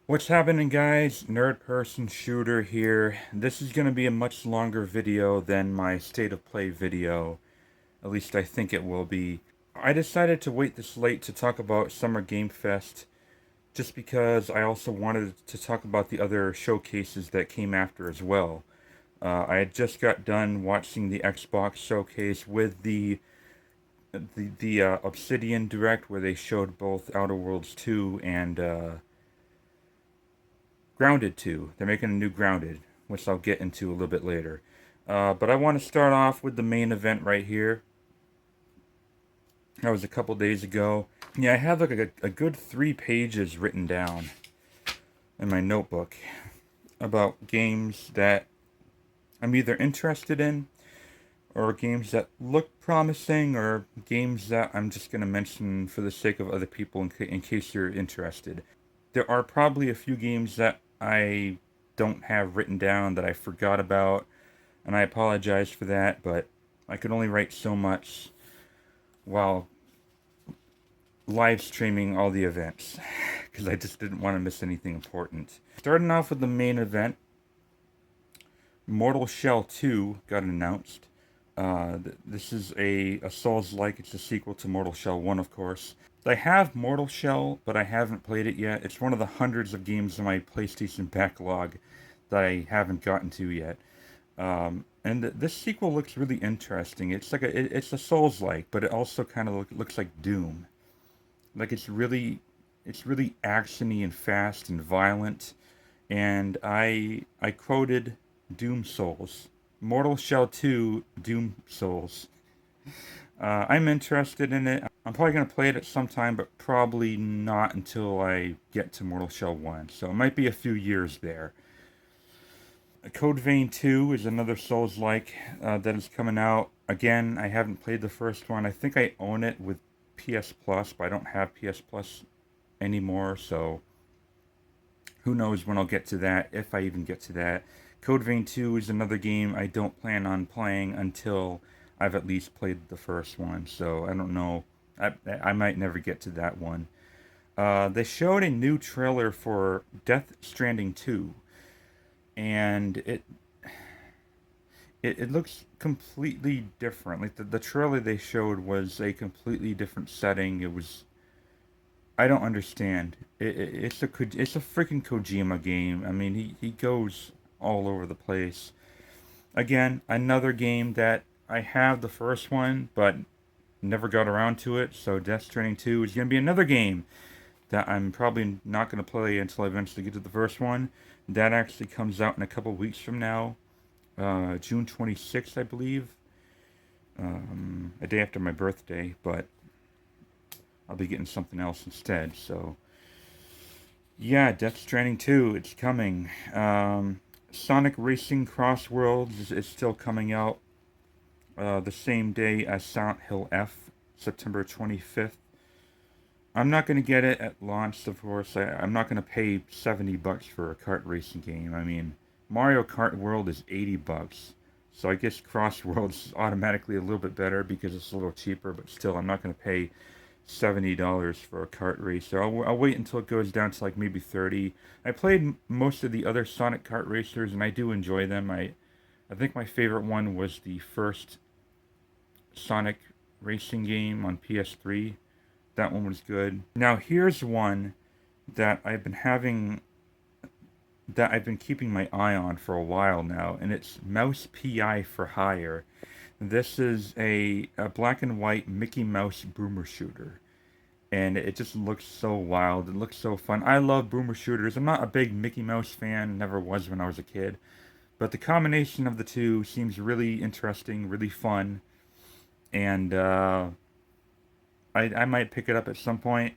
What's happening, guys? Nerd Person Shooter here. This is going to be a much longer video than my State of Play video. At least I think it will be. I decided to wait this late to talk about Summer Game Fest just because I also wanted to talk about the other showcases that came after as well. I had just got done watching the Xbox showcase with the Obsidian Direct where they showed both Outer Worlds 2 and Grounded 2. They're making a new Grounded, which I'll get into a little bit later. But I want to start off with the main event right here. That was a couple days ago. Yeah, I have like a good 3 pages written down in my notebook about games that I'm either interested in, or games that look promising, or games that I'm just going to mention for the sake of other people in case you're interested. There are probably a few games that I don't have written down that I forgot about, and I apologize for that, but I could only write so much while live streaming all the events because I just didn't want to miss anything important. Starting off with the main event, Mortal Shell 2 got announced. This is a Souls-like. It's a sequel to Mortal Shell 1, of course. I have Mortal Shell, but I haven't played it yet. It's one of the hundreds of games in my PlayStation backlog that I haven't gotten to yet. And this sequel looks really interesting. It's a Souls-like, but it also kind of looks like Doom. Like it's really actiony and fast and violent. And I quoted Doom Souls, Mortal Shell 2, Doom Souls. I'm interested in it. I'm probably gonna play it at some time, but probably not until I get to Mortal Shell 1. So it might be a few years there. Code Vein 2 is another Souls-like that is coming out. Again, I haven't played the first one. I think I own it with PS Plus, but I don't have PS Plus anymore, so who knows when I'll get to that, if I even get to that. Code Vein 2 is another game I don't plan on playing until I've at least played the first one, so I don't know. I might never get to that one. They showed a new trailer for Death Stranding 2, and it looks completely different. Like the trailer they showed was a completely different setting. I don't understand. It's a freaking Kojima game. I mean, he goes all over the place. Again, another game that I have the first one, but never got around to it. So Death Stranding 2 is going to be another game that I'm probably not going to play until I eventually get to the first one. That actually comes out in a couple weeks from now, June 26th, I believe, a day after my birthday. But I'll be getting something else instead. So yeah, Death Stranding 2, it's coming. Sonic Racing Cross Worlds is still coming out the same day as Silent Hill F, September 25th. I'm not going to get it at launch, of course. I'm not going to pay $70 for a kart racing game. I mean, Mario Kart World is $80. So I guess Cross Worlds is automatically a little bit better because it's a little cheaper, but still, I'm not going to pay $70 for a kart racer. I'll wait until it goes down to like maybe 30. I played most of the other Sonic kart racers and I do enjoy them. I think my favorite one was the first Sonic racing game on PS3. That one was good. Now here's one that I've been keeping my eye on for a while now, and it's Mouse PI for Hire. This is a black and white Mickey Mouse boomer shooter, and it just looks so wild. It looks so fun. I love boomer shooters. I'm not a big Mickey Mouse fan, never was when I was a kid, but the combination of the two seems really interesting, really fun, and I might pick it up at some point.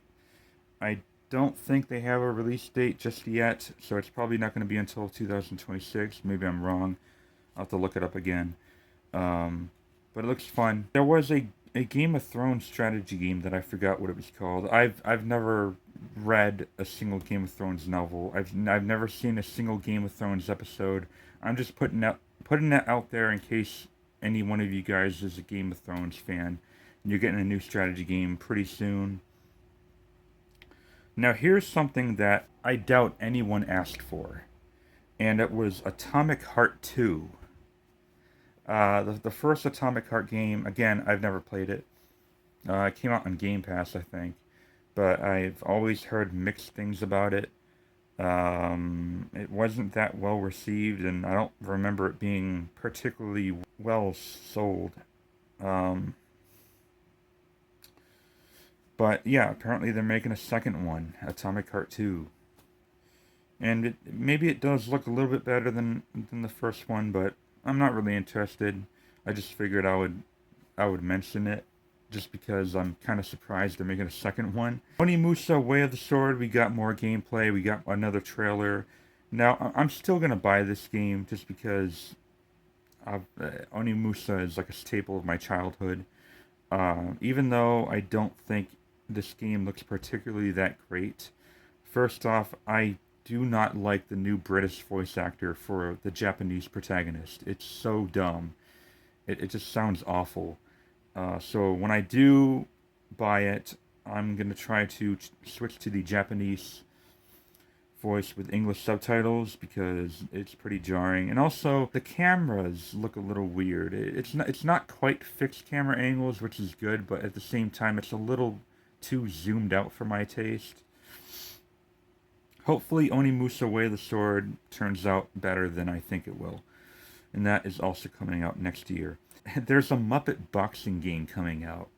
I don't think they have a release date just yet, so it's probably not going to be until 2026. Maybe I'm wrong. I'll have to look it up again. But it looks fun. There was a Game of Thrones strategy game that I forgot what it was called. I've never read a single Game of Thrones novel. I've never seen a single Game of Thrones episode. I'm just putting that out there in case any one of you guys is a Game of Thrones fan. And you're getting a new strategy game pretty soon. Now here's something that I doubt anyone asked for, and it was Atomic Heart 2. The first Atomic Heart game, again, I've never played it. It came out on Game Pass, I think, but I've always heard mixed things about it. It wasn't that well received, and I don't remember it being particularly well sold. Um, but yeah, apparently they're making a second one, Atomic Heart 2. And maybe it does look a little bit better than the first one, but I'm not really interested. I just figured I would mention it just because I'm kind of surprised they're making a second one. Onimusa Way of the Sword, we got more gameplay, we got another trailer. Now, I'm still going to buy this game just because Onimusa is like a staple of my childhood. Even though I don't think this game looks particularly that great. First off, I do not like the new British voice actor for the Japanese protagonist. It's so dumb. It just sounds awful. So when I do buy it, I'm going to try to switch to the Japanese voice with English subtitles because it's pretty jarring. And also the cameras look a little weird. It's not quite fixed camera angles, which is good, but at the same time it's a little too zoomed out for my taste. Hopefully Onimusa Way of the Sword turns out better than I think it will. And that is also coming out next year. There's a Muppet boxing game coming out.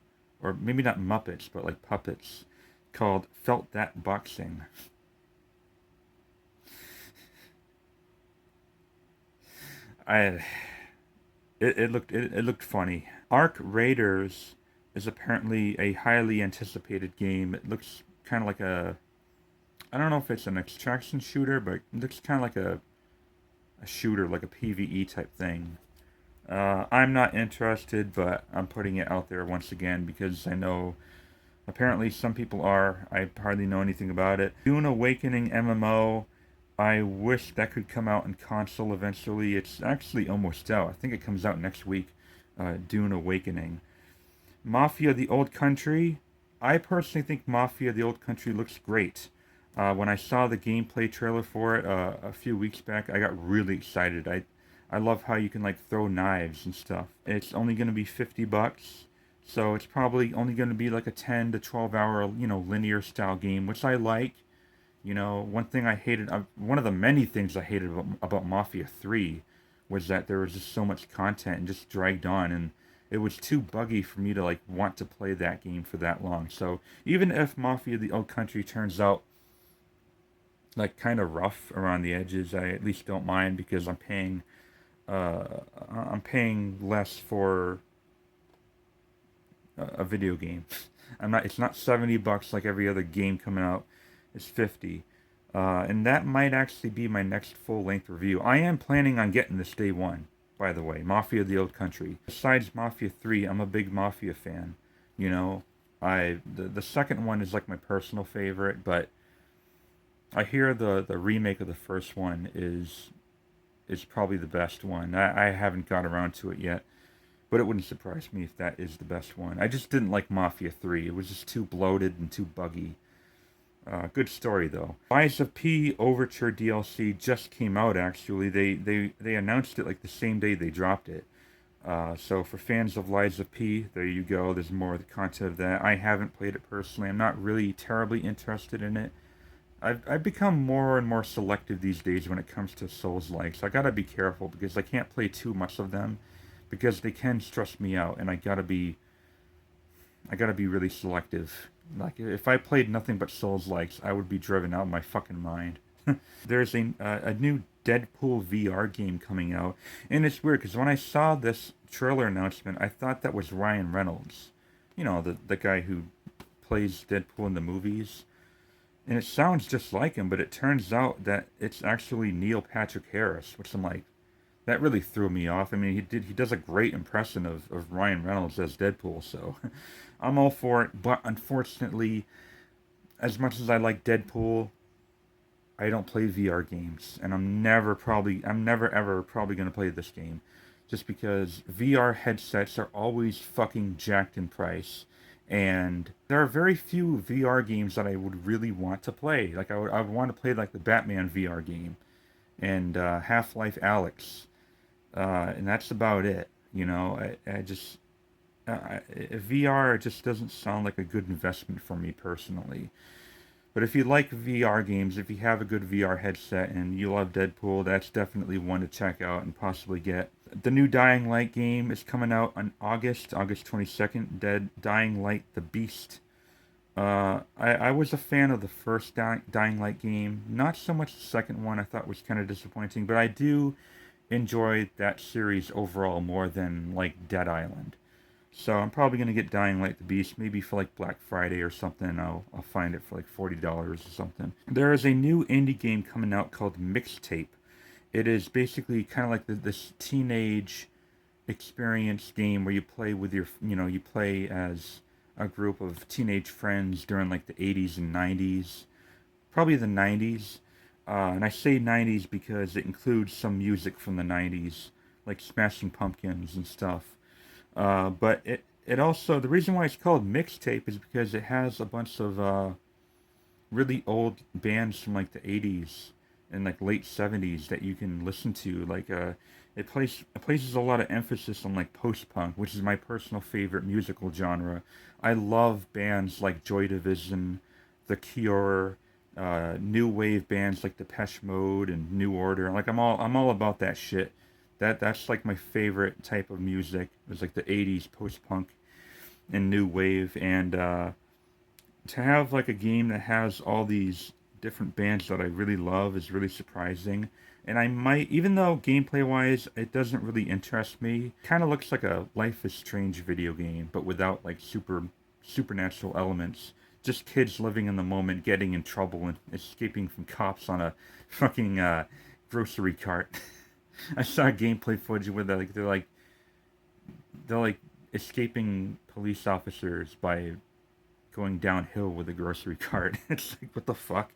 Or maybe not Muppets, but like puppets. Called Felt That Boxing. I it looked funny. Arc Raiders is apparently a highly anticipated game. It looks kind of like a, I don't know if it's an extraction shooter, but it looks kind of like a shooter, like a PvE type thing. I'm not interested, but I'm putting it out there once again because I know apparently some people are. I hardly know anything about it. Dune Awakening MMO. I wish that could come out in console eventually. It's actually almost out. I think it comes out next week. Dune Awakening. Mafia: The Old Country. I personally think Mafia: The Old Country looks great. When I saw the gameplay trailer for it a few weeks back, I got really excited. I love how you can like throw knives and stuff. It's only going to be $50, so it's probably only going to be like a 10 to 12 hour, linear style game, which I like. One thing I hated, one of the many things I hated about Mafia 3 was that there was just so much content and just dragged on, and it was too buggy for me to like want to play that game for that long. So even if Mafia: The Old Country turns out like kind of rough around the edges, I at least don't mind because uh, I'm paying less for a video game. It's not $70 like every other game coming out. It's 50. And that might actually be my next full-length review. I am planning on getting this day one, by the way. Mafia: The Old Country. Besides Mafia 3, I'm a big Mafia fan. You know, the second one is like my personal favorite, but I hear the remake of the first one is probably the best one. I haven't got around to it yet, but it wouldn't surprise me if that is the best one. I just didn't like Mafia 3. It was just too bloated and too buggy. Good story though. Lies of P Overture DLC just came out actually. They announced it like the same day they dropped it. So for fans of Lies of P, there you go. There's more of the content of that. I haven't played it personally. I'm not really terribly interested in it. I've become more and more selective these days when it comes to Souls-like. So I gotta be careful because I can't play too much of them because they can stress me out, and I gotta be really selective. Like if I played nothing but Souls likes, I would be driven out of my fucking mind. There's a new Deadpool VR game coming out, and it's weird because when I saw this trailer announcement, I thought that was Ryan Reynolds, the guy who plays Deadpool in the movies, and it sounds just like him, but it turns out that it's actually Neil Patrick Harris, which I'm like, that really threw me off. I mean, he does a great impression of Ryan Reynolds as Deadpool, so I'm all for it. But unfortunately, as much as I like Deadpool, I don't play VR games, and I'm never ever probably gonna play this game, just because VR headsets are always fucking jacked in price, And there are very few VR games that I would really want to play. Like I would want to play like the Batman VR game and Half-Life Alyx, and that's about it. You know, I just VR just doesn't sound like a good investment for me personally. But if you like VR games, if you have a good VR headset and you love Deadpool, that's definitely one to check out and possibly get. The new Dying Light game is coming out on August 22nd. Dying Light the Beast. I was a fan of the first Dying Light game. Not so much the second one, I thought was kind of disappointing, but I do enjoy that series overall more than like Dead Island. So I'm probably gonna get Dying Light the Beast, maybe for like Black Friday or something. I'll find it for like $40 or something. There is a new indie game coming out called Mixtape. It is basically kind of like this teenage experience game where you play with you play as a group of teenage friends during like the 80s and 90s, probably the 90s. And I say 90s because it includes some music from the 90s, like Smashing Pumpkins and stuff. But it also, the reason why it's called Mixtape is because it has a bunch of really old bands from like the 80s and like late 70s that you can listen to. Like it places a lot of emphasis on like post-punk, which is my personal favorite musical genre. I love bands like Joy Division, The Cure, new wave bands like Depeche Mode and New Order. Like I'm all about that shit. That's like my favorite type of music. It's like the 80s post-punk and new wave, and to have like a game that has all these different bands that I really love is really surprising. And I might, even though gameplay wise it doesn't really interest me, kind of looks like a Life is Strange video game, but without like supernatural elements. Just kids living in the moment, getting in trouble and escaping from cops on a fucking grocery cart. I saw gameplay footage where they're like escaping police officers by going downhill with a grocery cart. It's like what the fuck.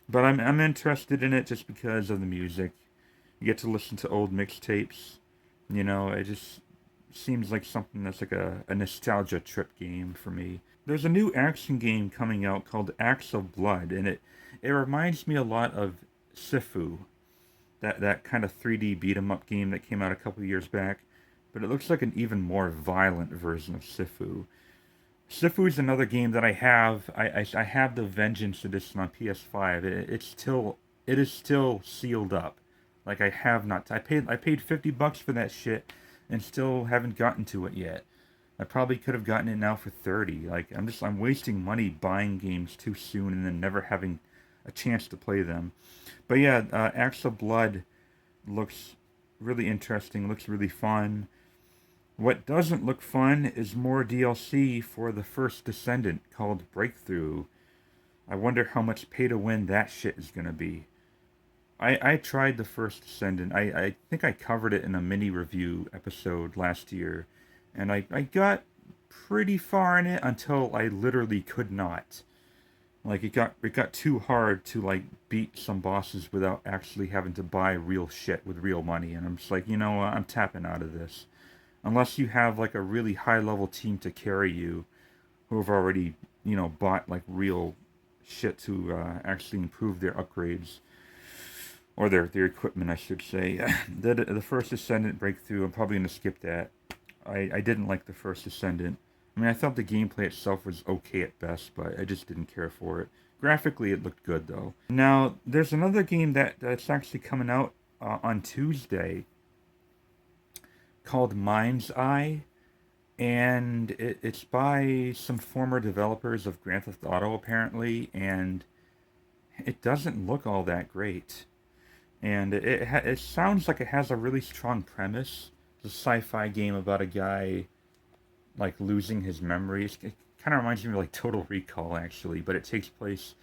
But I'm interested in it just because of the music. You get to listen to old mixtapes. You know, it just seems like something that's like a nostalgia trip game for me. There's a new action game coming out called Acts of Blood, and it reminds me a lot of Sifu, that kind of 3D beat 'em up game that came out a couple of years back, but it looks like an even more violent version of Sifu. Sifu is another game that I have. I have the Vengeance edition on PS5. It is still sealed up. Like I have not. I paid $50 for that shit, and still haven't gotten to it yet. I probably could have gotten it now for 30. Like I'm wasting money buying games too soon and then never having a chance to play them. But yeah, Acts of Blood looks really interesting. Looks really fun. What doesn't look fun is more DLC for the first Descendant called Breakthrough. I wonder how much pay to win that shit is gonna be. I tried the first Descendant. I think I covered it in a mini review episode last year, and I got pretty far in it until I literally could not. Like it got too hard to like beat some bosses without actually having to buy real shit with real money, and I'm just like, you know what, I'm tapping out of this. Unless you have like a really high level team to carry you, who have already bought like real shit to actually improve their upgrades or their equipment, I should say. The first Ascendant Breakthrough, I'm probably gonna skip that. I didn't like the first Ascendant. I mean, I thought the gameplay itself was okay at best, but I just didn't care for it. Graphically, it looked good though. Now, there's another game that's actually coming out on Tuesday called Mind's Eye, and it's by some former developers of Grand Theft Auto apparently, and it doesn't look all that great. And it sounds like it has a really strong premise. It's a sci-fi game about a guy like losing his memories. It kind of reminds me of like Total Recall actually, but it takes place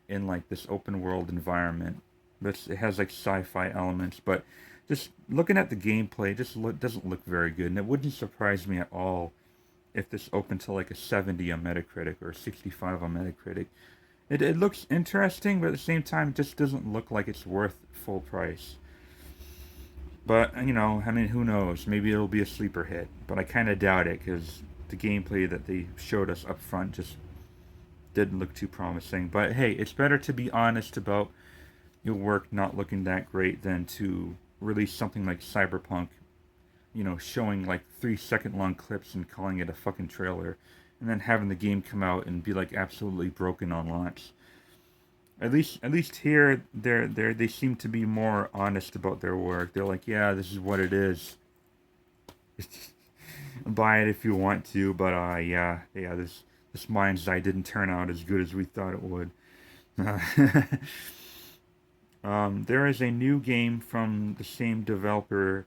in like this open world environment. It has like sci-fi elements, but just looking at the gameplay, it just doesn't look very good, and it wouldn't surprise me at all if this opened to like a 70 on Metacritic or a 65 on Metacritic. It looks interesting, but at the same time, it just doesn't look like it's worth full price. But, I mean, who knows? Maybe it'll be a sleeper hit, but I kind of doubt it because the gameplay that they showed us up front just didn't look too promising. But hey, it's better to be honest about your work not looking that great than to release something like Cyberpunk, showing like 3 second long clips and calling it a fucking trailer, and then having the game come out and be like absolutely broken on launch. At least here, they seem to be more honest about their work. They're like, yeah, this is what it is. Buy it if you want to, but yeah, this Mind's Eye didn't turn out as good as we thought it would. There is a new game from the same developer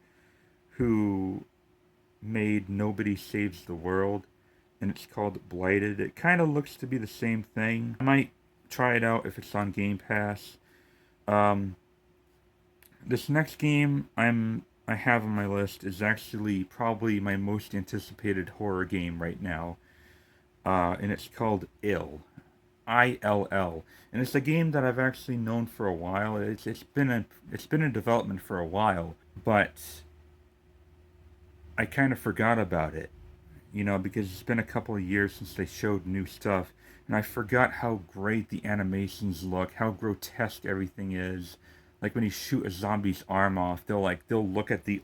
who made Nobody Saves the World, and it's called Blighted. It kind of looks to be the same thing. I might try it out if it's on Game Pass. Um, this next game I have on my list is actually probably my most anticipated horror game right now, and it's called Ill. ILL, and it's a game that I've actually known for a while. It's been in development for a while, but I kind of forgot about it, because it's been a couple of years since they showed new stuff, and I forgot how great the animations look, how grotesque everything is. Like when you shoot a zombie's arm off, they'll look at the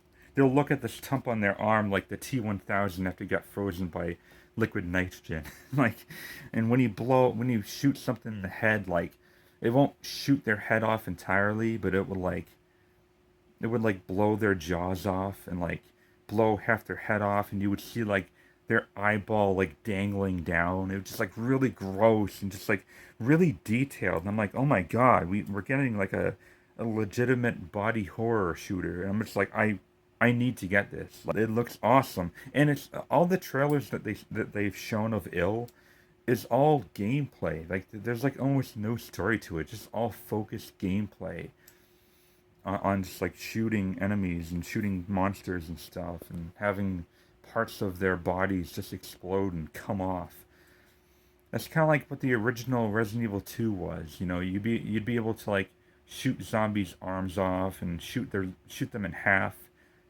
stump on their arm like the T-1000 after it got frozen by liquid nitrogen. Like, and when you shoot something in the head, like it won't shoot their head off entirely, but it would like blow their jaws off and like blow half their head off, and you would see like their eyeball like dangling down. It was just like really gross and just like really detailed. And I'm like, oh my god, we're getting like a legitimate body horror shooter. And I'm just like, I need to get this. Like, it looks awesome, and it's all the trailers that they've shown of Ill is all gameplay. Like there's like almost no story to it, just all focused gameplay on just like shooting enemies and shooting monsters and stuff, and having parts of their bodies just explode and come off. That's kind of like what the original Resident Evil 2 was. You'd be able to like shoot zombies' arms off and shoot them in half.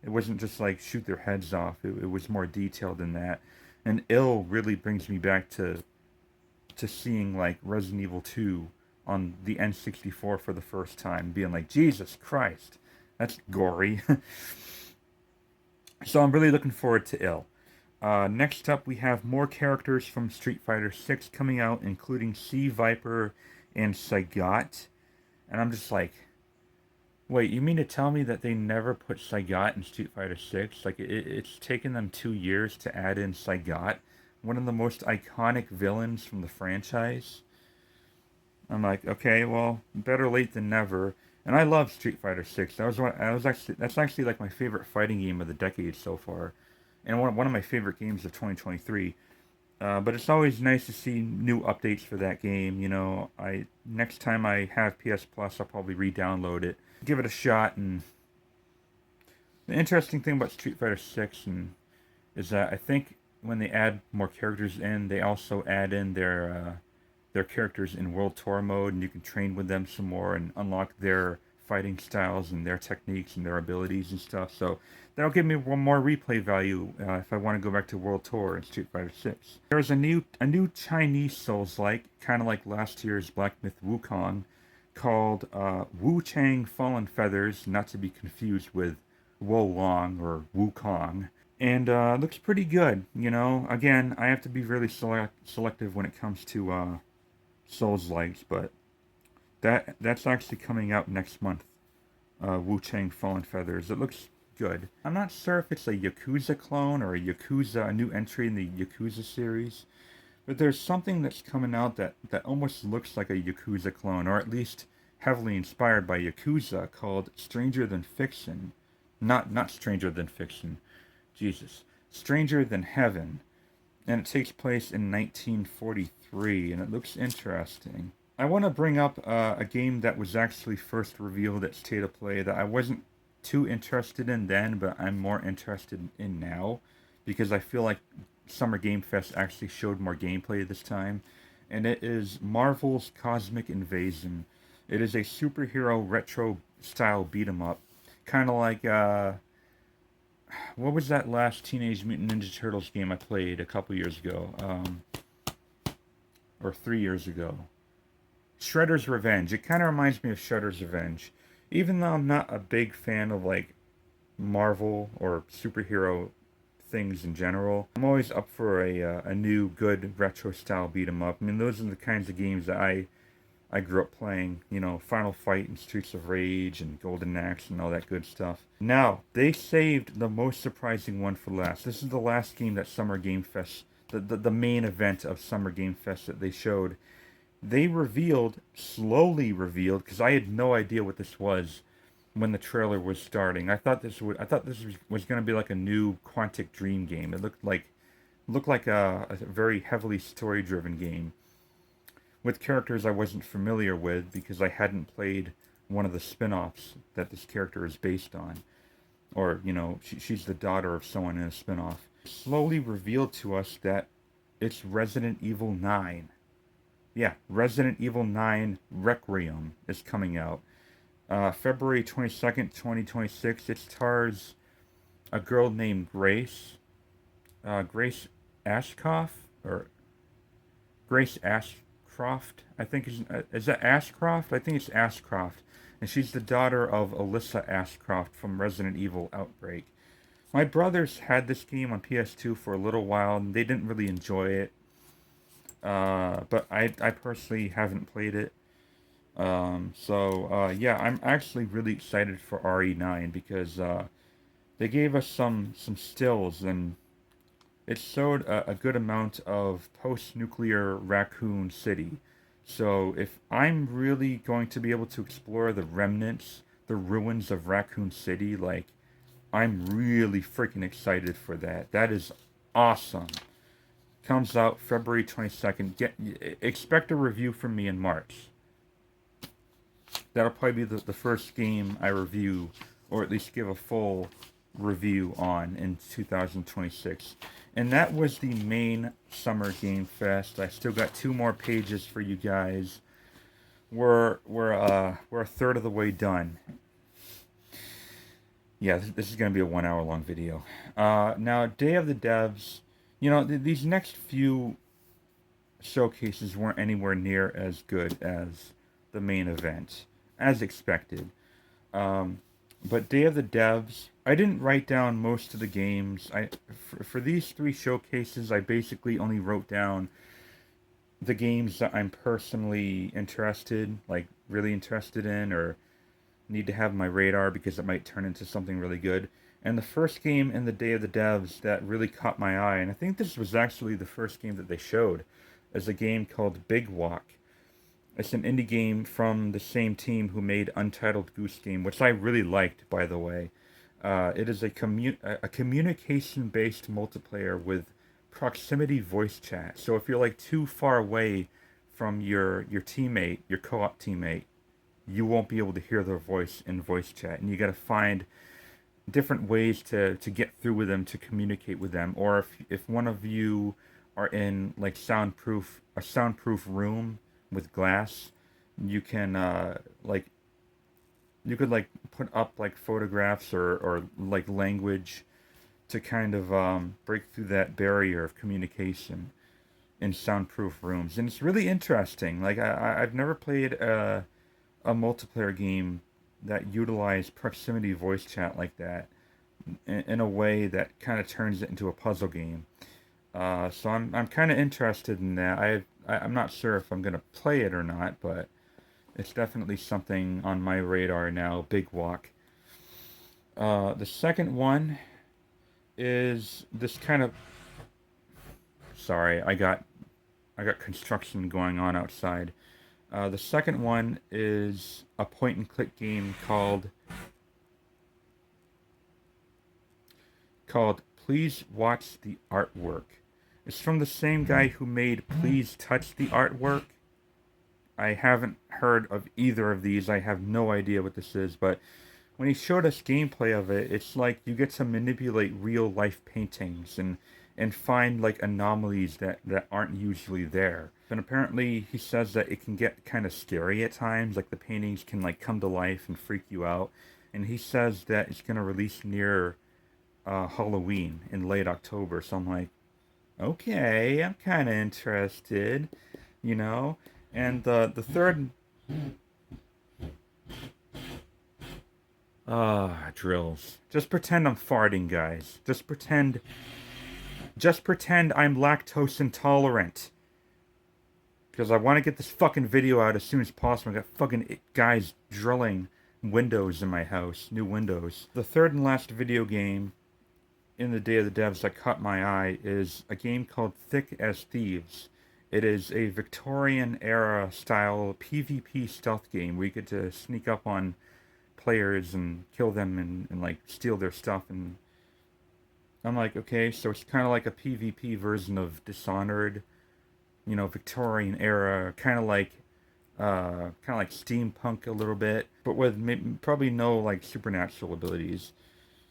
It wasn't just like shoot their heads off. It was more detailed than that. And Ill really brings me back to seeing like Resident Evil 2 on the N64 for the first time, being like, Jesus Christ, that's gory. So I'm really looking forward to Ill. Next up, we have more characters from Street Fighter 6 coming out, including C. Viper and Sagat. And I'm just like, wait, you mean to tell me that they never put Sagat in Street Fighter 6? Like, it's taken them 2 years to add in Sagat, one of the most iconic villains from the franchise. I'm like, okay, well, better late than never. And I love Street Fighter 6. That's actually like my favorite fighting game of the decade so far, and one of my favorite games of 2023. But it's always nice to see new updates for that game. I next time I have PS Plus, I'll probably re-download it, give it a shot. And the interesting thing about Street Fighter 6 is that I think when they add more characters in, they also add in their characters in World Tour mode, and you can train with them some more and unlock their fighting styles and their techniques and their abilities and stuff. So that'll give me one more replay value if I want to go back to World Tour and Street Fighter 6. There's a new Chinese Souls-like, kind of like last year's Black Myth Wukong, called Wu Chang Fallen Feathers, not to be confused with Wo Long or Wukong. And looks pretty good. Again, I have to be really selective when it comes to Souls likes, but that's actually coming out next month. Wu Chang Fallen Feathers. It looks good. I'm not sure if it's a Yakuza clone or a new entry in the Yakuza series, but there's something that's coming out that almost looks like a Yakuza clone, or at least heavily inspired by Yakuza, called Stranger Than Fiction. Not Stranger Than Fiction. Jesus. Stranger Than Heaven. And it takes place in 1943, and it looks interesting. I want to bring up a game that was actually first revealed at State of Play that I wasn't too interested in then, but I'm more interested in now, because I feel like Summer Game Fest actually showed more gameplay this time, and it is Marvel's Cosmic Invasion. It is a superhero retro style beat 'em up, kind of like what was that last Teenage Mutant Ninja Turtles game I played a couple years ago? Or 3 years ago. Shredder's Revenge. It kind of reminds me of Shredder's Revenge. Even though I'm not a big fan of like Marvel or superhero things in general, I'm always up for a new good retro style beat 'em up. I mean, those are the kinds of games that I grew up playing, you know, Final Fight and Streets of Rage and Golden Axe and all that good stuff. Now, they saved the most surprising one for last. This is the last game that Summer Game Fest, the main event of Summer Game Fest that they showed. They revealed, slowly revealed, because I had no idea what this was when the trailer was starting. I thought this was going to be like a new Quantic Dream game. It looked like a very heavily story-driven game with characters I wasn't familiar with because I hadn't played one of the spin-offs that this character is based on. Or, you know, she's the daughter of someone in a spin-off. Slowly revealed to us that it's Resident Evil 9. Yeah, Resident Evil 9 Requiem is coming out. February 22nd, 2026. It stars a girl named Grace. Grace Ashcroft? Or Grace Ashcroft, I think is that Ashcroft? I think it's Ashcroft, and she's the daughter of Alyssa Ashcroft from Resident Evil Outbreak. My brothers had this game on PS2 for a little while, and they didn't really enjoy it. But I personally haven't played it. Yeah, I'm actually really excited for RE9 because they gave us some stills and it showed a good amount of post-nuclear Raccoon City. So if I'm really going to be able to explore the remnants, the ruins of Raccoon City, like I'm really freaking excited for that. That is awesome. Comes out February 22nd. Expect a review from me in March. That'll probably be the first game I review, or at least give a full review on in 2026. And that was the main Summer Game Fest. I still got 2 more pages for you guys. We're a third of the way done. Yeah, this is gonna be a 1 hour long video. Now, Day of the Devs. You know, these next few showcases weren't anywhere near as good as the main event, as expected. But Day of the Devs, I didn't write down most of the games. For these 3 showcases, I basically only wrote down the games that I'm personally interested, like really interested in, or need to have on my radar because it might turn into something really good. And the first game in the Day of the Devs that really caught my eye, and I think this was actually the first game that they showed, is a game called Big Walk. It's an indie game from the same team who made Untitled Goose Game, which I really liked, by the way. It is a communication-based multiplayer with proximity voice chat. So if you're like too far away from your teammate, your co-op teammate, you won't be able to hear their voice in voice chat, and you got to find different ways to get through with them, to communicate with them. Or if one of you are in like a soundproof room with glass, you can like you could like put up like photographs or like language to kind of break through that barrier of communication in soundproof rooms. And it's really interesting. Like I've never played a multiplayer game that utilized proximity voice chat like that in a way that kind of turns it into a puzzle game. So I'm kind of interested in that. I'm not sure if I'm gonna play it or not, but it's definitely something on my radar now. Big Walk. The second one is this kind of. Sorry, I got construction going on outside. The second one is a point-and-click game called Please Watch the Artwork. It's from the same guy who made Please Touch the Artwork. I haven't heard of either of these. I have no idea what this is, but when he showed us gameplay of it, it's like you get to manipulate real-life paintings and find like anomalies that aren't usually there. And apparently he says that it can get kind of scary at times, like the paintings can like come to life and freak you out. And he says that it's going to release near Halloween in late October. So I'm like, okay, I'm kind of interested, you know. And the third, drills. Just pretend I'm farting, guys. Just pretend I'm lactose intolerant. Because I want to get this fucking video out as soon as possible. I got fucking guys drilling windows in my house, new windows. The third and last video game in the Day of the Devs that caught my eye is a game called Thick as Thieves. It is a Victorian era style PvP stealth game where you get to sneak up on players and kill them and like steal their stuff. And I'm like, okay, so it's kind of like a PvP version of Dishonored, you know, Victorian era, kind of like steampunk a little bit, but with probably no like supernatural abilities.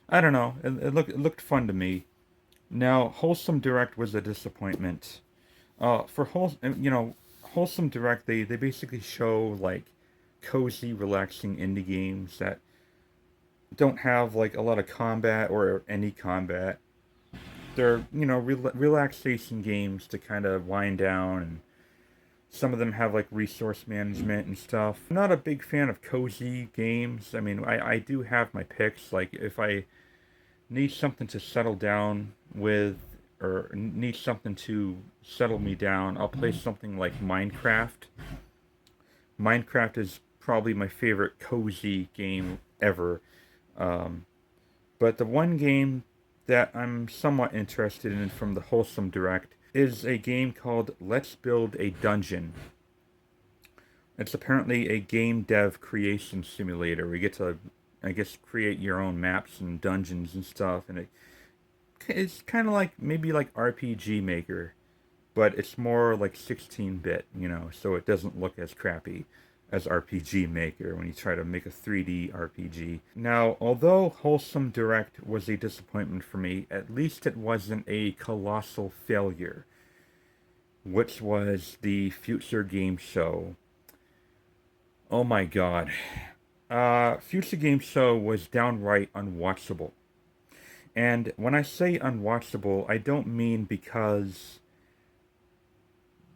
I don't know. It looked fun to me. Now, Wholesome Direct was a disappointment. For Wholesome Direct, they basically show like cozy, relaxing indie games that don't have like a lot of combat or any combat. They're, you know, relaxation games to kind of wind down, and some of them have like resource management and stuff. I'm not a big fan of cozy games. I mean, I do have my picks. Like if I need something to settle down with, or need something to settle me down, I'll play something like Minecraft. Minecraft is probably my favorite cozy game ever. Um, but the one game that I'm somewhat interested in from the Wholesome Direct is a game called Let's Build a Dungeon. It's apparently a game dev creation simulator. We get to, I guess, create your own maps and dungeons and stuff, and it's kind of like maybe like RPG Maker, but it's more like 16-bit, you know, so it doesn't look as crappy as RPG Maker when you try to make a 3D RPG. Now, although Wholesome Direct was a disappointment for me, at least it wasn't a colossal failure, which was the Future Game Show. Oh my god. Future Game Show was downright unwatchable. And when I say unwatchable, I don't mean because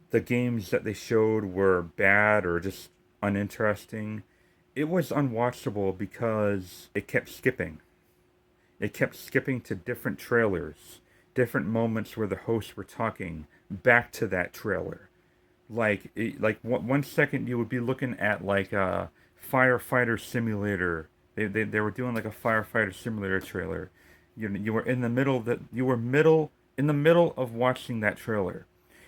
the games that they showed were bad or just uninteresting. It was unwatchable because it kept skipping. It kept skipping to different trailers, different moments where the hosts were talking back to that trailer. Like 1 second you would be looking at like a firefighter simulator. They were doing like a firefighter simulator trailer. You were in the middle that you were middle in the middle of watching that trailer,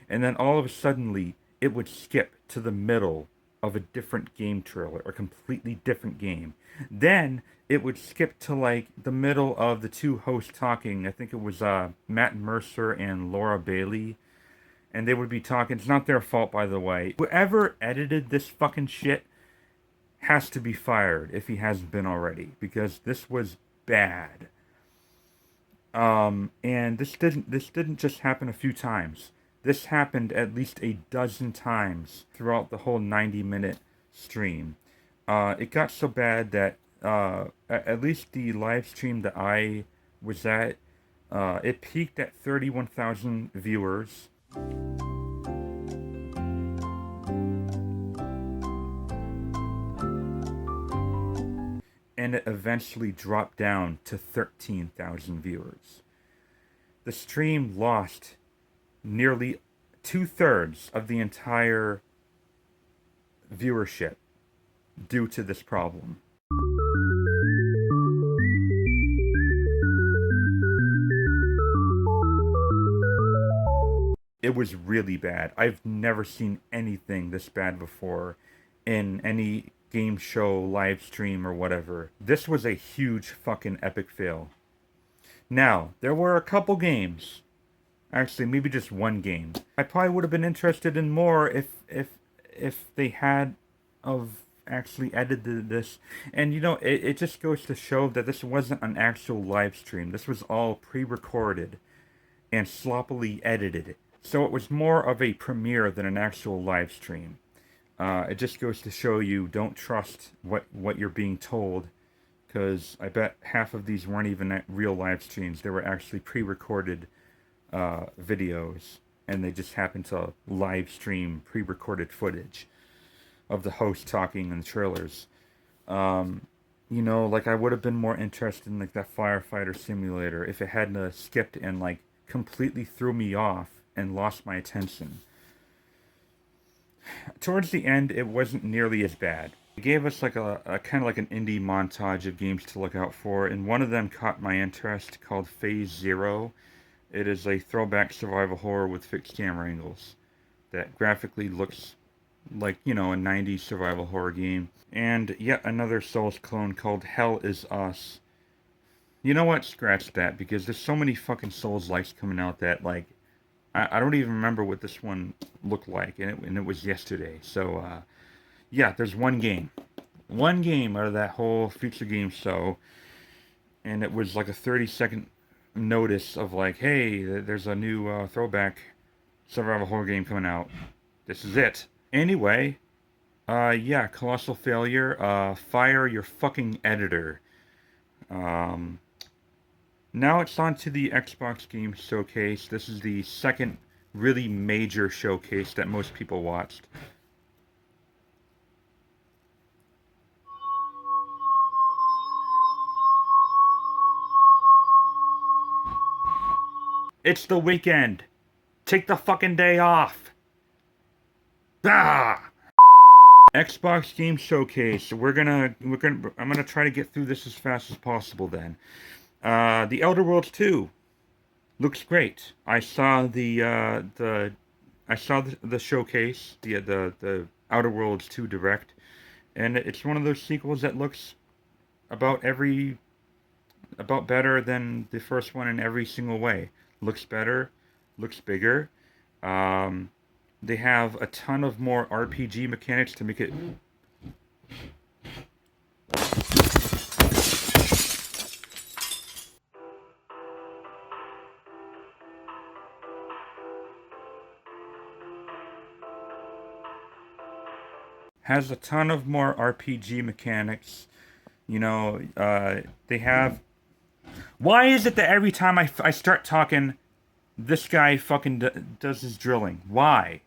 and then all of a suddenly it would skip to the middle of a different game trailer, a completely different game. Then it would skip to like the middle of the two hosts talking. I think it was Matt Mercer and Laura Bailey, and they would be talking. It's not their fault, by the way. Whoever edited this fucking shit has to be fired if he hasn't been already, because this was bad. And this didn't just happen a few times. This happened at least a dozen times throughout the whole 90-minute stream. It got so bad that at least the live stream that I was at, it peaked at 31,000 viewers. And it eventually dropped down to 13,000 viewers. The stream lost nearly 2/3 of the entire viewership due to this problem. It was really bad. I've never seen anything this bad before in any game show, live stream, or whatever. This was a huge fucking epic fail. Now, there were a couple games. Actually, maybe just one game. I probably would have been interested in more if they had of actually edited this. And you know, it just goes to show that this wasn't an actual live stream. This was all pre-recorded and sloppily edited. So it was more of a premiere than an actual live stream. It just goes to show you, don't trust what you're being told because I bet half of these weren't even real live streams. They were actually pre-recorded videos, and they just happened to live stream pre-recorded footage of the host talking in the trailers. Um, like I would have been more interested in like that firefighter simulator if it hadn't skipped and like completely threw me off and lost my attention. Towards the end, it wasn't nearly as bad. It gave us like a kind of like an indie montage of games to look out for, and one of them caught my interest called Phase Zero. It is a throwback survival horror with fixed camera angles that graphically looks like, a 90s survival horror game. And yet another Souls clone called Hell Is Us. You know what? Scratch that, because there's so many fucking Souls likes coming out that, like, I don't even remember what this one looked like, and it was yesterday. So, yeah, there's one game. One game out of that whole Future Game show, and it was like a 30-second notice of, like, hey, there's a new throwback survival horror game coming out. This is it. Anyway, yeah, colossal failure. Fire your fucking editor. Um, Now it's on to the Xbox Game Showcase. This is the second really major showcase that most people watched. It's the weekend. Take the fucking day off. Ah! Xbox Game Showcase. I'm gonna try to get through this as fast as possible then. The Elder Worlds 2 looks great. I saw the showcase, the Outer Worlds 2 Direct, and it's one of those sequels that looks about better than the first one in every single way. Looks better, looks bigger. Um, they have a ton of more RPG mechanics to make it. Has a ton of more RPG mechanics. They have. Why is it that every time I start talking, this guy fucking does his drilling? Why?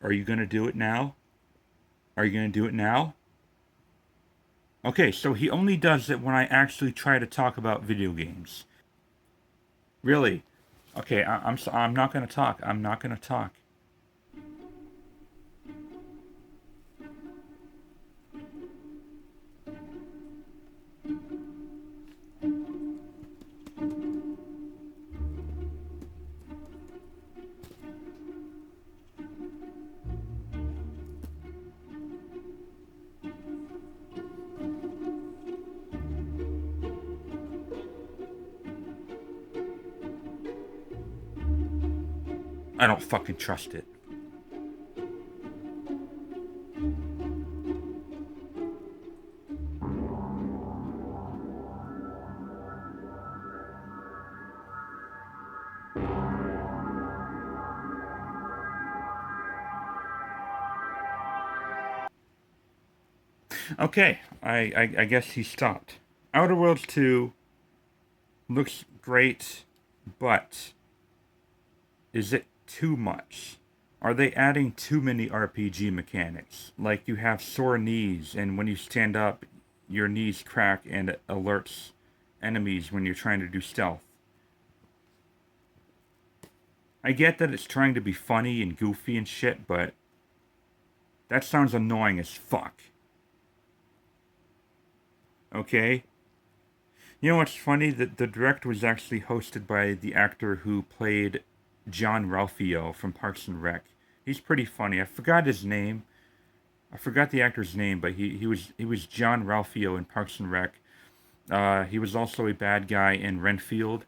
Are you gonna do it now? Are you gonna do it now? Okay, so he only does it when I actually try to talk about video games. Really? Okay, I'm not gonna talk. I'm not gonna talk. I don't fucking trust it. Okay, I guess he stopped. Outer Worlds 2 looks great, but is it too much? Are they adding too many RPG mechanics? Like you have sore knees, and when you stand up, your knees crack and it alerts enemies when you're trying to do stealth. I get that it's trying to be funny and goofy and shit, but that sounds annoying as fuck. Okay? You know what's funny? The direct was actually hosted by the actor who played John Ralphio from Parks and Rec. He's pretty funny. I forgot his name. I forgot the actor's name, but he was John Ralphio in Parks and Rec. He was also a bad guy in Renfield.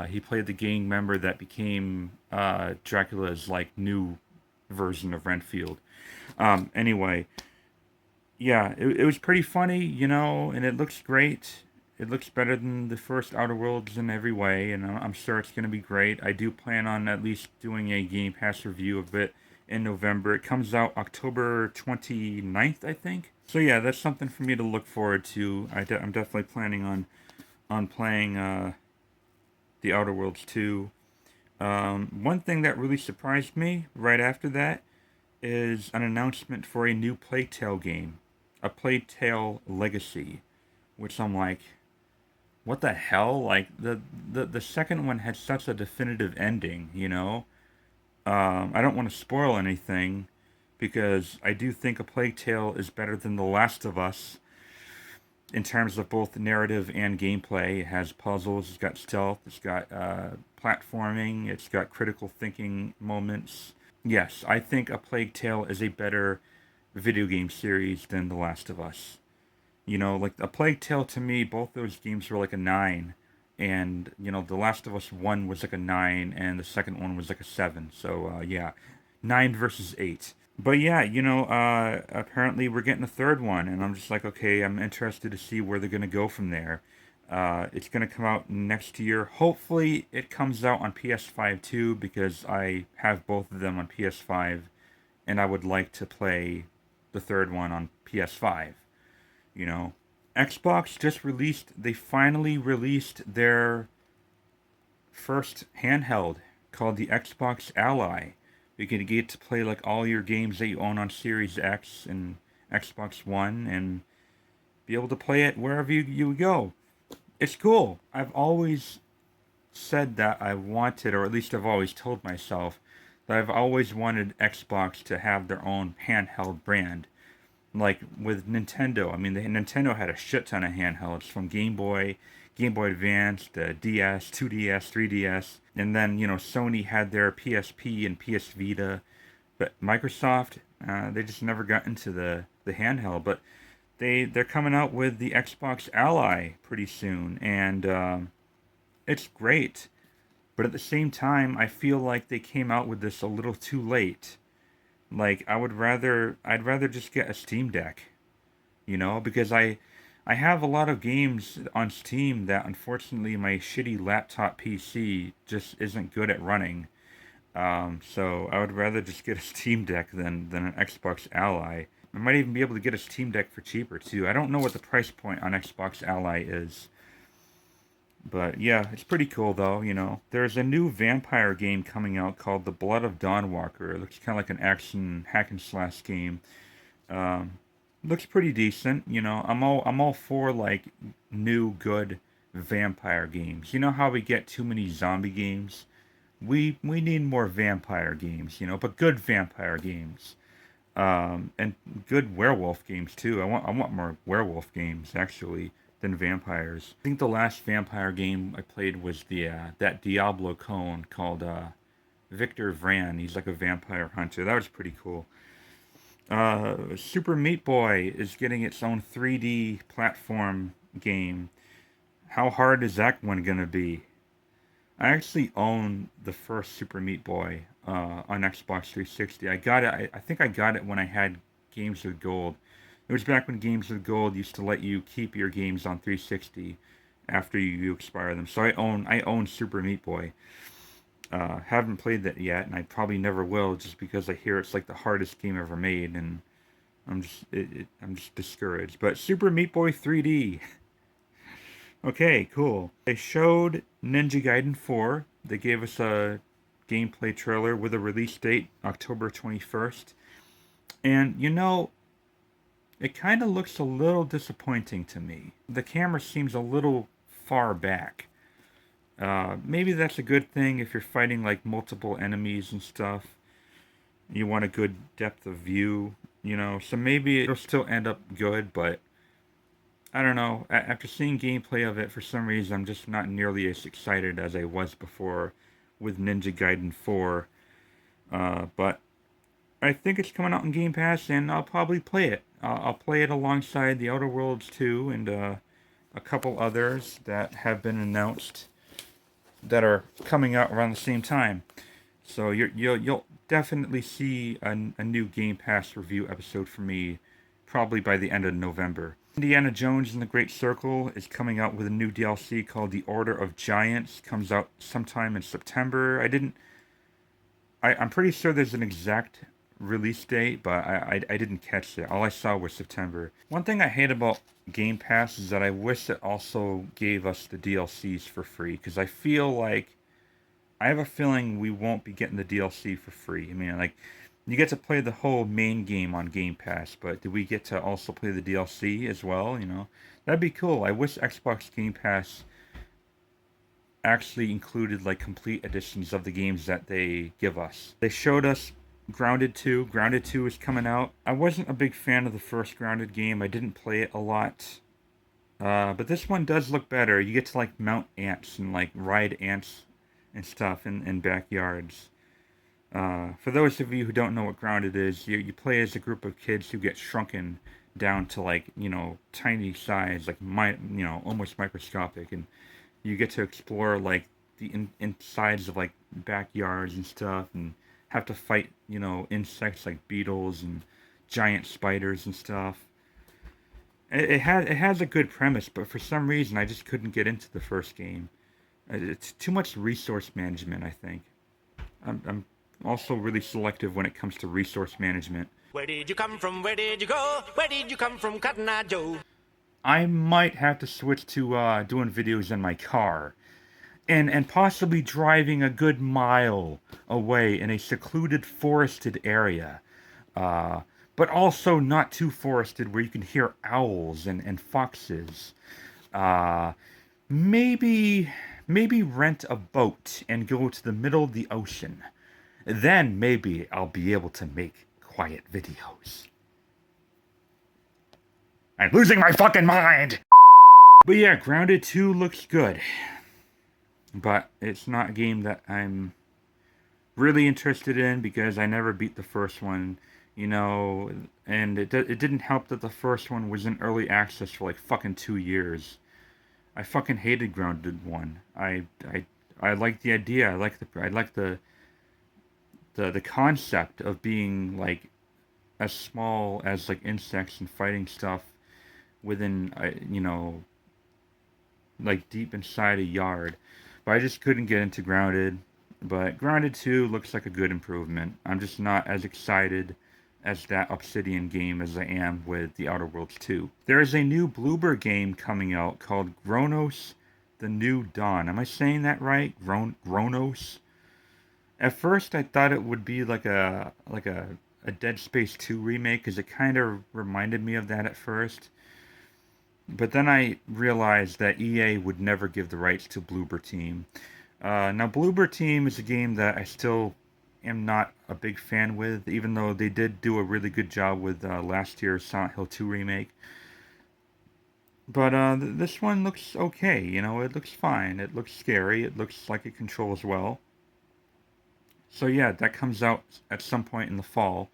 He played the gang member that became Dracula's like new version of Renfield. Anyway, yeah, it was pretty funny, and it looks great. It looks better than the first Outer Worlds in every way, and I'm sure it's going to be great. I do plan on at least doing a Game Pass review of it in November. It comes out October 29th, I think. So yeah, that's something for me to look forward to. I'm definitely planning on playing The Outer Worlds 2. One thing that really surprised me right after that is an announcement for a new Plague Tale game, a Plague Tale Legacy, which I'm like, what the hell? Like the second one had such a definitive ending, you know. I don't want to spoil anything because I do think A Plague Tale is better than The Last of Us in terms of both narrative and gameplay. It has puzzles, it's got stealth, it's got platforming, it's got critical thinking moments. Yes, I think A Plague Tale is a better video game series than The Last of Us. You know, like A Plague Tale to me, both those games were like a 9. And, you know, The Last of Us 1 was like a 9, and the second one was like a 7. So, yeah, 9 versus 8. But yeah, you know, apparently we're getting a third one, and I'm just like, okay, I'm interested to see where they're going to go from there. It's going to come out next year. Hopefully, it comes out on PS5 too, because I have both of them on PS5, and I would like to play the third one on PS5. You know, Xbox just released, they finally released their first handheld called the Xbox Ally. You can get to play like all your games that you own on Series X and Xbox One and be able to play it wherever you go. It's cool. I've always said that I wanted, or at least I've always told myself, that I've always wanted Xbox to have their own handheld brand. Like with Nintendo, I mean, Nintendo had a shit ton of handhelds from Game Boy, Game Boy Advance, the DS, 2DS, 3DS, and then you know Sony had their PSP and PS Vita, but Microsoft, they just never got into the handheld. But they're coming out with the Xbox Ally pretty soon, and it's great. But at the same time, I feel like they came out with this a little too late. Like I'd rather just get a Steam Deck, you know, because I have a lot of games on Steam that unfortunately my shitty laptop PC just isn't good at running. So I would rather just get a Steam Deck than an Xbox Ally. I might even be able to get a Steam Deck for cheaper too. I don't know what the price point on Xbox Ally is. But yeah, it's pretty cool though, you know. There's a new vampire game coming out called The Blood of Dawnwalker. It looks kind of like an action hack and slash game. Um, Looks pretty decent, you know. I'm all for like new good vampire games. You know how we get too many zombie games? We need more vampire games, you know, but good vampire games. And good werewolf games too. I want more werewolf games actually than vampires. I think the last vampire game I played was the that Diablo clone called Victor Vran. He's like a vampire hunter. That was pretty cool. Super Meat Boy is getting its own 3D platform game. How hard is that one gonna be? I actually own the first Super Meat Boy on Xbox 360. I got it. I think I got it when I had Games with Gold. It was back when Games with Gold used to let you keep your games on 360 after you expire them. So I own Super Meat Boy. Haven't played that yet, and I probably never will, just because I hear it's like the hardest game ever made, and I'm just discouraged. But Super Meat Boy 3D. Okay, cool. They showed Ninja Gaiden 4. They gave us a gameplay trailer with a release date, October 21st. And you know, it kind of looks a little disappointing to me. The camera seems a little far back. Maybe that's a good thing if you're fighting like multiple enemies and stuff. You want a good depth of view, you know. So maybe it'll still end up good, but I don't know. After seeing gameplay of it, for some reason, I'm just not nearly as excited as I was before with Ninja Gaiden 4. But I think it's coming out in Game Pass, and I'll probably play it. I'll play it alongside The Outer Worlds 2 and a couple others that have been announced that are coming out around the same time. So you'll definitely see a new Game Pass review episode from me probably by the end of November. Indiana Jones and the Great Circle is coming out with a new DLC called The Order of Giants. Comes out sometime in September. I'm pretty sure there's an exact release date, but I didn't catch it. All I saw was September. One thing I hate about Game Pass is that I wish it also gave us the DLCs for free, because I have a feeling we won't be getting the DLC for free. I mean, like, you get to play the whole main game on Game Pass, but do we get to also play the DLC as well? You know, that'd be cool. I wish Xbox Game Pass actually included like complete editions of the games that they give us. They showed us Grounded 2. Grounded 2 is coming out. I wasn't a big fan of the first Grounded game. I didn't play it a lot. But this one does look better. You get to like mount ants and like ride ants and stuff in backyards. For those of you who don't know what Grounded is, you play as a group of kids who get shrunken down to like, you know, tiny size, like almost microscopic, and you get to explore like the insides of like backyards and stuff, and have to fight, you know, insects like beetles and giant spiders and stuff. It has a good premise, but for some reason I just couldn't get into the first game. It's too much resource management, I think. I'm also really selective when it comes to resource management. Where did you come from? Where did you go? Where did you come from, Cotton Eye Joe? I might have to switch to doing videos in my car, and possibly driving a good mile away in a secluded forested area, but also not too forested where you can hear owls and foxes. Uh, maybe rent a boat and go to the middle of the ocean. Then maybe I'll be able to make quiet videos. I'm losing my fucking mind! But yeah, Grounded 2 looks good. But it's not a game that I'm really interested in because I never beat the first one, you know, and it didn't help that the first one was in early access for like fucking 2 years. I fucking hated Grounded 1. I like the idea. I like the concept of being like as small as like insects and fighting stuff within you know, like deep inside a yard. But I just couldn't get into Grounded. But Grounded 2 looks like a good improvement. I'm just not as excited as that Obsidian game as I am with The Outer Worlds 2. There is a new Bloober game coming out called Gronos: The New Dawn. Am I saying that right? Gronos? At first I thought it would be like a Dead Space 2 remake, because it kind of reminded me of that at first. But then I realized that EA would never give the rights to Bloober Team. Now, Bloober Team is a game that I still am not a big fan with, even though they did do a really good job with last year's Silent Hill 2 remake. But this one looks okay, you know, it looks fine. It looks scary. It looks like it controls well. So yeah, that comes out at some point in the fall.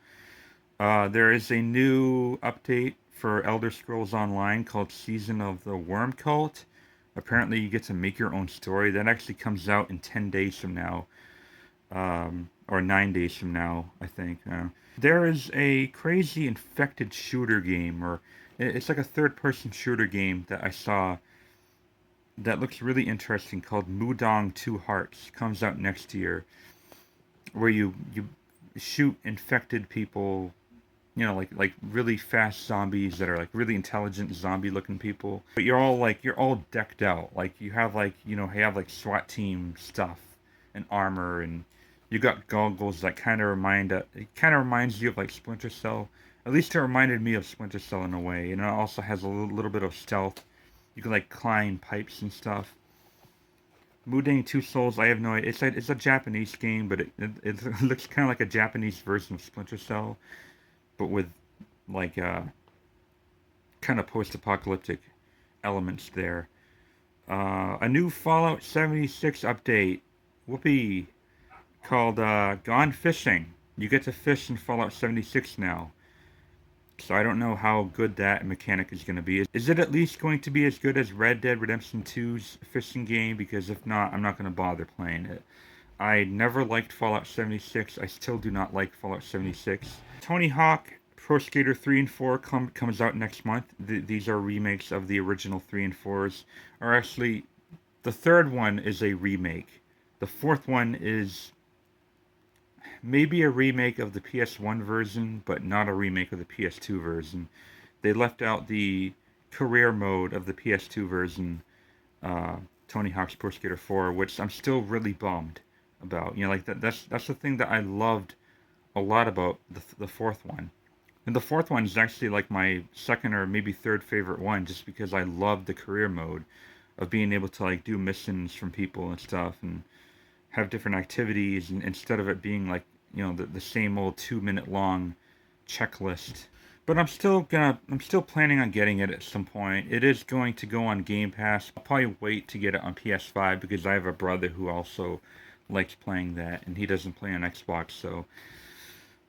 There is a new update for Elder Scrolls Online called Season of the Worm Cult. Apparently you get to make your own story. That actually comes out in 10 days from now. Or 9 days from now, I think. There is a crazy infected shooter game, or it's like a third-person shooter game that I saw that looks really interesting called Mudong Two Hearts. Comes out next year, where you shoot infected people, you know, like really fast zombies that are like really intelligent zombie looking people. But you're all decked out. Like you have like, you know, you have like SWAT team stuff and armor, and you got goggles that kind of reminds you of like Splinter Cell. At least it reminded me of Splinter Cell in a way. And it also has a little bit of stealth. You can like climb pipes and stuff. Mudang Two Souls, I have no idea. It's a Japanese game, but it looks kind of like a Japanese version of Splinter Cell, but with like kind of post-apocalyptic elements there. A new Fallout 76 update, whoopee, called Gone Fishing. You get to fish in Fallout 76 now. So I don't know how good that mechanic is going to be. Is it at least going to be as good as Red Dead Redemption 2's fishing game? Because if not, I'm not going to bother playing it. I never liked Fallout 76. I still do not like Fallout 76. Tony Hawk Pro Skater 3 and 4 comes out next month. These are remakes of the original 3 and 4s. Or actually, the third one is a remake. The fourth one is... maybe a remake of the PS1 version, but not a remake of the PS2 version. They left out the career mode of the PS2 version, uh, Tony Hawk's Pro Skater 4, which I'm still really bummed about. You know, like that's the thing that I loved a lot about the fourth one. And the fourth one is actually like my second or maybe third favorite one, just because I love the career mode of being able to like do missions from people and stuff and have different activities, and instead of it being like, you know, the same old 2 minute long checklist. But I'm still planning on getting it at some point. It is going to go on Game Pass. I'll probably wait to get it on PS5 because I have a brother who also likes playing that, and he doesn't play on Xbox, so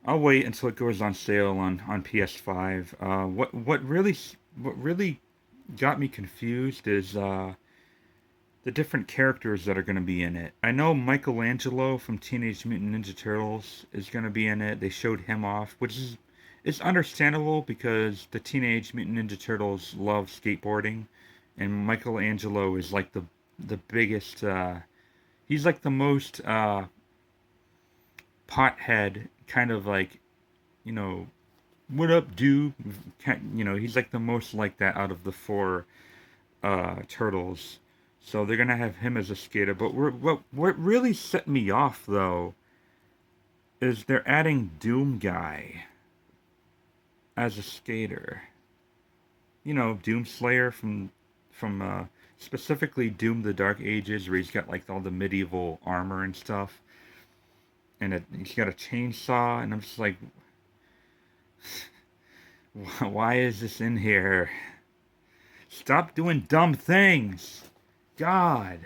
I'll wait until it goes on sale on PS5. What really got me confused is the different characters that are going to be in it. I know Michelangelo from Teenage Mutant Ninja Turtles is going to be in it. They showed him off, which is understandable because the Teenage Mutant Ninja Turtles love skateboarding, and Michelangelo is like the biggest. He's like the most pothead kind of like, you know, what up, dude? You know, he's like the most like that out of the four turtles. So they're gonna have him as a skater. But what really set me off though is they're adding Doom Guy as a skater. You know, Doom Slayer from specifically Doom the Dark Ages, where he's got like all the medieval armor and stuff, and he's got a chainsaw, and I'm just like, why is this in here? Stop doing dumb things. God.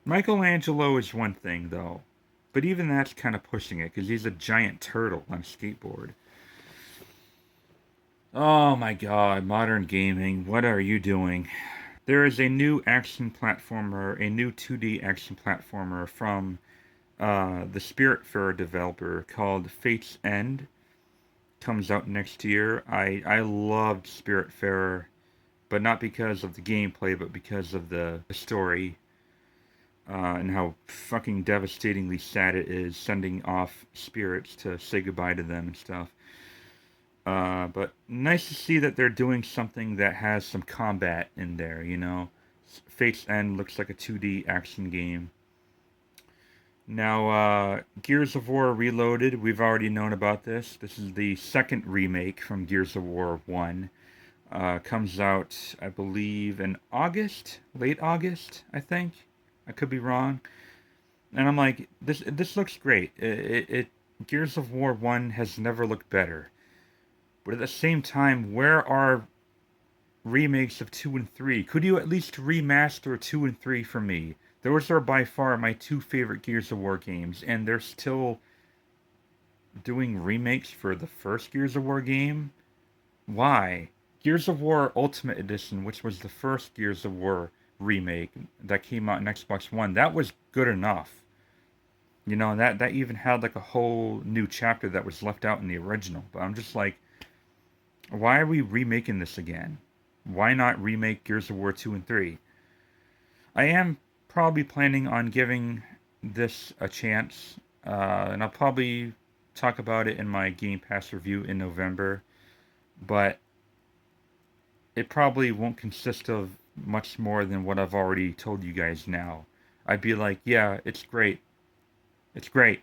Michelangelo is one thing, though. But even that's kind of pushing it, because he's a giant turtle on a skateboard. Oh my god, modern gaming, what are you doing? There is a new action platformer, a new 2D action platformer from the Spiritfarer developer called Fate's End. Comes out next year. I loved Spiritfarer, but not because of the gameplay, but because of the story, and how fucking devastatingly sad it is sending off spirits to say goodbye to them and stuff. But nice to see that they're doing something that has some combat in there, you know. Fate's End looks like a 2D action game. Now, Gears of War Reloaded, we've already known about this. This is the second remake from Gears of War 1. Comes out, I believe, in August, late August, I think. I could be wrong. And I'm like, this looks great. Gears of War 1 has never looked better. But at the same time, where are remakes of 2 and 3? Could you at least remaster 2 and 3 for me? Those are by far my two favorite Gears of War games, and they're still doing remakes for the first Gears of War game? Why? Gears of War Ultimate Edition, which was the first Gears of War remake that came out on Xbox One, that was good enough. You know, that even had like a whole new chapter that was left out in the original. But I'm just like, why are we remaking this again? Why not remake Gears of War 2 and 3? I am probably planning on giving this a chance, and I'll probably talk about it in my Game Pass review in November, but it probably won't consist of much more than what I've already told you guys now. I'd be like, yeah, it's great. It's great.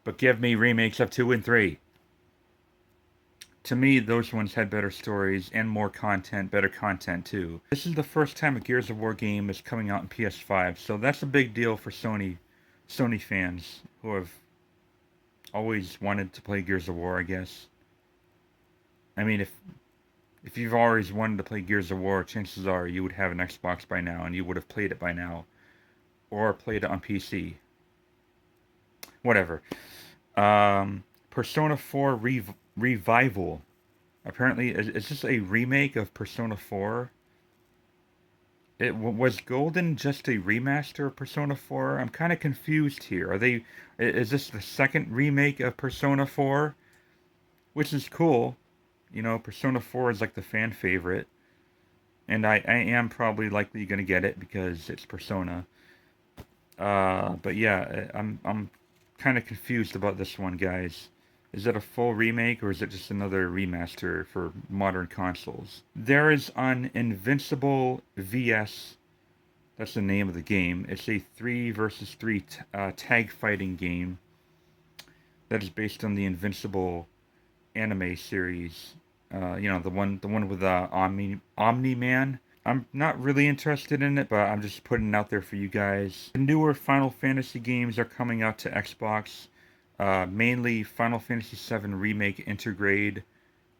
But give me remakes of 2 and 3. To me, those ones had better stories and more content, better content too. This is the first time a Gears of War game is coming out in PS5, so that's a big deal for Sony fans who have always wanted to play Gears of War, I guess. I mean, if you've always wanted to play Gears of War, chances are you would have an Xbox by now and you would have played it by now, or played it on PC. Whatever. Persona 4 Revival. Apparently, is this a remake of Persona 4? Was Golden just a remaster of Persona 4? I'm kind of confused here. Is this the second remake of Persona 4? Which is cool. You know, Persona 4 is like the fan favorite. And I am probably likely going to get it because it's Persona. But yeah, I'm kind of confused about this one, guys. Is it a full remake or is it just another remaster for modern consoles? There is an Invincible VS. That's the name of the game. It's a 3 versus 3 tag fighting game that is based on the Invincible anime series. The one with Omni Man. I'm not really interested in it, but I'm just putting it out there for you guys. The newer Final Fantasy games are coming out to Xbox. Mainly Final Fantasy VII Remake Intergrade,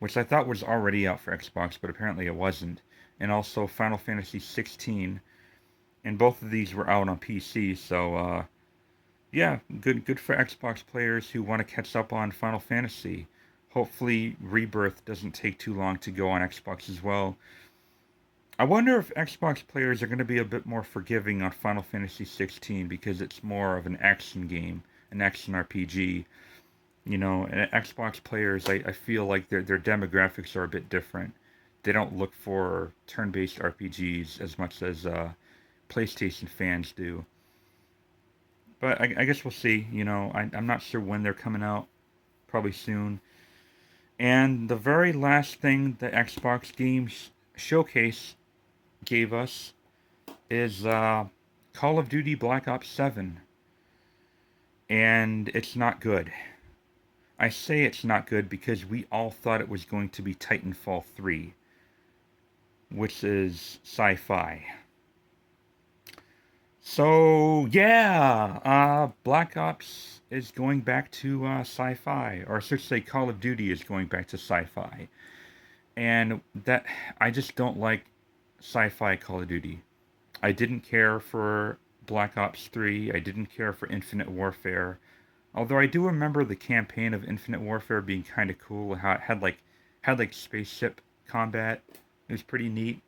which I thought was already out for Xbox, but apparently it wasn't. And also Final Fantasy 16. And both of these were out on PC, so yeah, good for Xbox players who want to catch up on Final Fantasy. Hopefully Rebirth doesn't take too long to go on Xbox as well. I wonder if Xbox players are going to be a bit more forgiving on Final Fantasy 16 because it's more of an action game, an action RPG. And Xbox players, I feel like their demographics are a bit different. They don't look for turn-based RPGs as much as PlayStation fans do. But I guess we'll see. I'm not sure when they're coming out. Probably soon. And the very last thing the Xbox Games Showcase gave us is Call of Duty Black Ops 7. And it's not good. I say it's not good because we all thought it was going to be Titanfall 3, which is sci-fi. So, yeah, Black Ops is going back to sci-fi, or I should say Call of Duty is going back to sci-fi. And that, I just don't like sci-fi Call of Duty. I didn't care for Black Ops 3, I didn't care for Infinite Warfare. Although I do remember the campaign of Infinite Warfare being kind of cool, how it had like spaceship combat. It was pretty neat,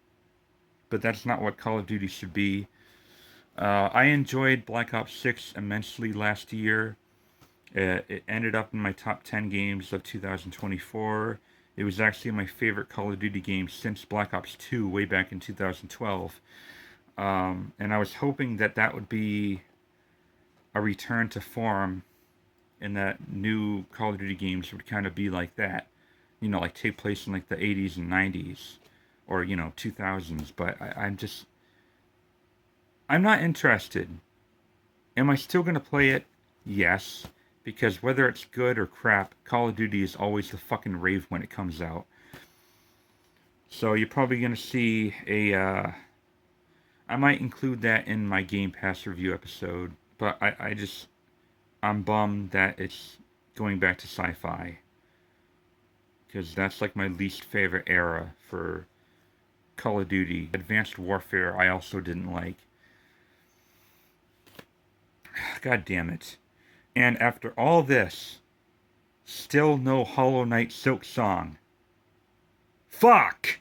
but that's not what Call of Duty should be. I enjoyed Black Ops 6 immensely last year. It ended up in my top 10 games of 2024. It was actually my favorite Call of Duty game since Black Ops 2 way back in 2012. And I was hoping that that would be a return to form and that new Call of Duty games would kind of be like that. Like take place in like the 80s and 90s or, 2000s. But I'm not interested. Am I still going to play it? Yes. Because whether it's good or crap, Call of Duty is always the fucking rave when it comes out. So you're probably going to see I might include that in my Game Pass review episode. But I'm bummed that it's going back to sci-fi. Because that's like my least favorite era for Call of Duty. Advanced Warfare I also didn't like. God damn it. And after all this, still no Hollow Knight Silk Song. Fuck!